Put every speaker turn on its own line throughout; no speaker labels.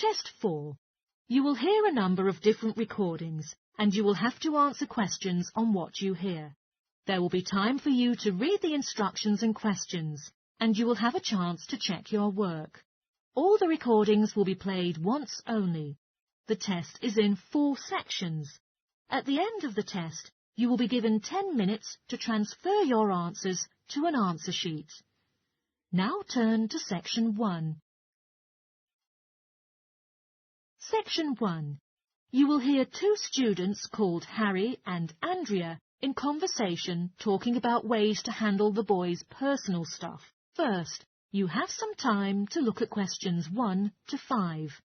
Test 4. You will hear a number of different recordings, and you will have to answer questions on what you hear. There will be time for you to read the instructions and questions, and you will have a chance to check your work. All the recordings will be played once only. The test is in 4 sections. At the end of the test, you will be given 10 minutes to transfer your answers to an answer sheet. Now turn to Section 1. Section 1. You will hear 2 students called Harry and Andrea in conversation talking about ways to handle the boys' personal stuff. First, you have some time to look at questions 1 to 5.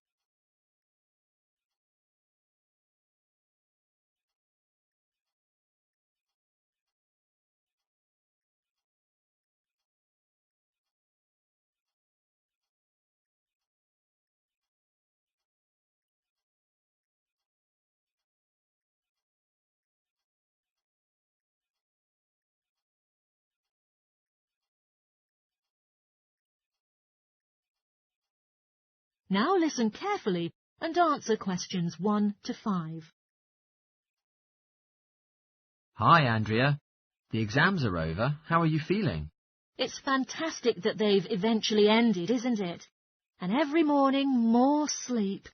Now listen carefully and answer questions 1 to 5.
Hi, Andrea. The exams are over. How are you feeling?
It's fantastic that they've eventually ended, isn't it? And every morning, more sleep.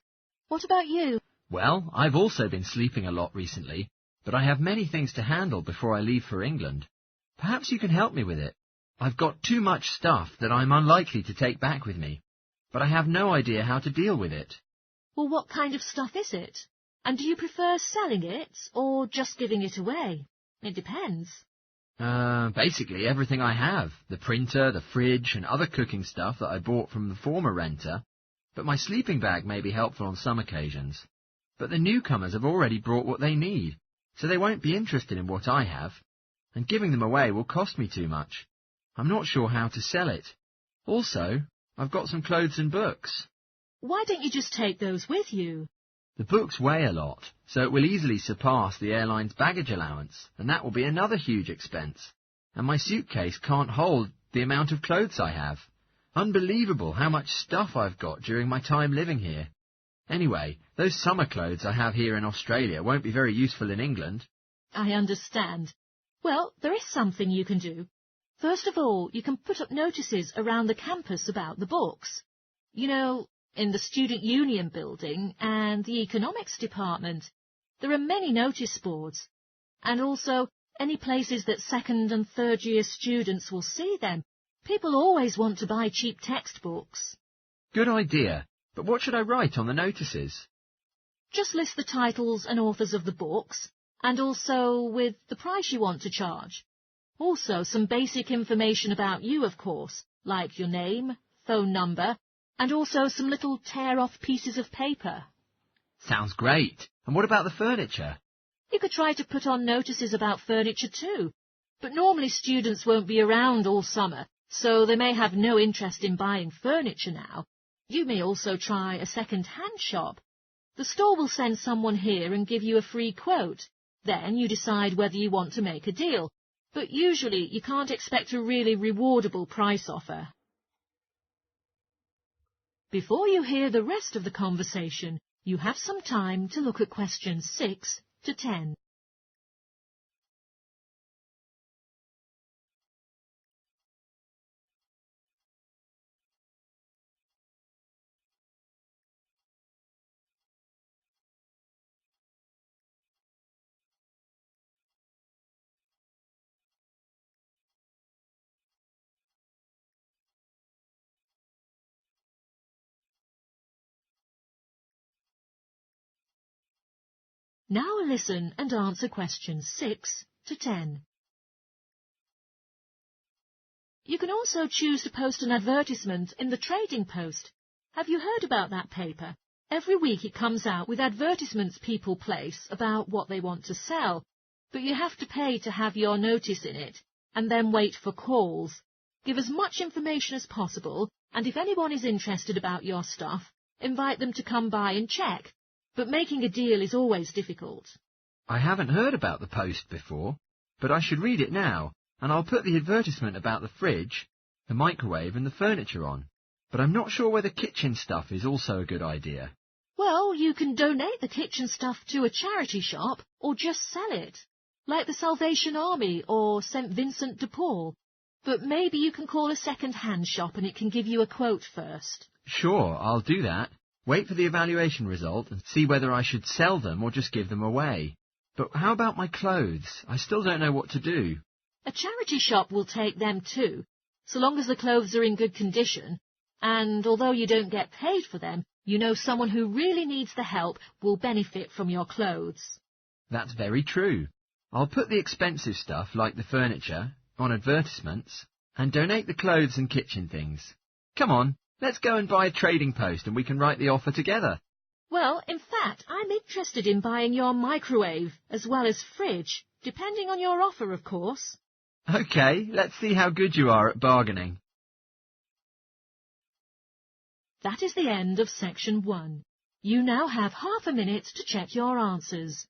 What about you?
Well, I've also been sleeping a lot recently, but I have many things to handle before I leave for England. Perhaps you can help me with it. I've got too much stuff that I'm unlikely to take back with me, but I have no idea how to deal with it.
Well, what kind of stuff is it? And do you prefer selling it or just giving it away? It depends.
Basically everything I have. The printer, the fridge, and other cooking stuff that I bought from the former renter. But my sleeping bag may be helpful on some occasions. But the newcomers have already brought what they need, so they won't be interested in what I have. And giving them away will cost me too much. I'm not sure how to sell it. Also, I've got some clothes and books.
Why don't you just take those with you?
The books weigh a lot, so it will easily surpass the airline's baggage allowance, and that will be another huge expense. And my suitcase can't hold the amount of clothes I have. Unbelievable how much stuff I've got during my time living here. Anyway, those summer clothes I have here in Australia won't be very useful in England.
I understand. Well, there is something you can do. First of all, you can put up notices around the campus about the books. You know, in the Student Union building and the Economics department, there are many notice boards. And also, any places that second and third year students will see them. People always want to buy cheap textbooks.
Good idea. But what should I write on the notices?
Just list the titles and authors of the books, and also with the price you want to charge. Also, some basic information about you, of course, like your name, phone number, and also some little tear-off pieces of paper.
Sounds great. And what about the furniture?
You could try to put on notices about furniture too, but normally students won't be around all summer, so they may have no interest in buying furniture now. You may also try a second-hand shop. The store will send someone here and give you a free quote. Then you decide whether you want to make a deal. But usually you can't expect a really rewardable price offer. Before you hear the rest of the conversation, you have some time to look at questions 6 to 10. Now listen and answer questions 6 to 10. You can also choose to post an advertisement in the Trading Post. Have you heard about that paper? Every week it comes out with advertisements people place about what they want to sell, but you have to pay to have your notice in it, and then wait for calls. Give as much information as possible, and if anyone is interested about your stuff, invite them to come by and check. But making a deal is always difficult.
I haven't heard about the Post before, but I should read it now, and I'll put the advertisement about the fridge, the microwave and the furniture on. but I'm not sure whether kitchen stuff is also a good idea.
Well, you can donate the kitchen stuff to a charity shop or just sell it, like the Salvation Army or St. Vincent de Paul. But maybe you can call a second-hand shop and it can give you a quote first.
Sure, I'll do that. Wait for the evaluation result and see whether I should sell them or just give them away. But how about my clothes? I still don't know what to do.
A charity shop will take them too, so long as the clothes are in good condition. And although you don't get paid for them, you know someone who really needs the help will benefit from your clothes.
That's very true. I'll put the expensive stuff, like the furniture, on advertisements and donate the clothes and kitchen things. Come on, let's go and buy a trading post and we can write the offer together.
Well, in fact, I'm interested in buying your microwave as well as fridge, depending on your offer, of course.
OK, let's see how good you are at bargaining.
That is the end of section 1. You now have half a minute to check your answers.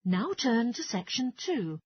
Now turn to section 2.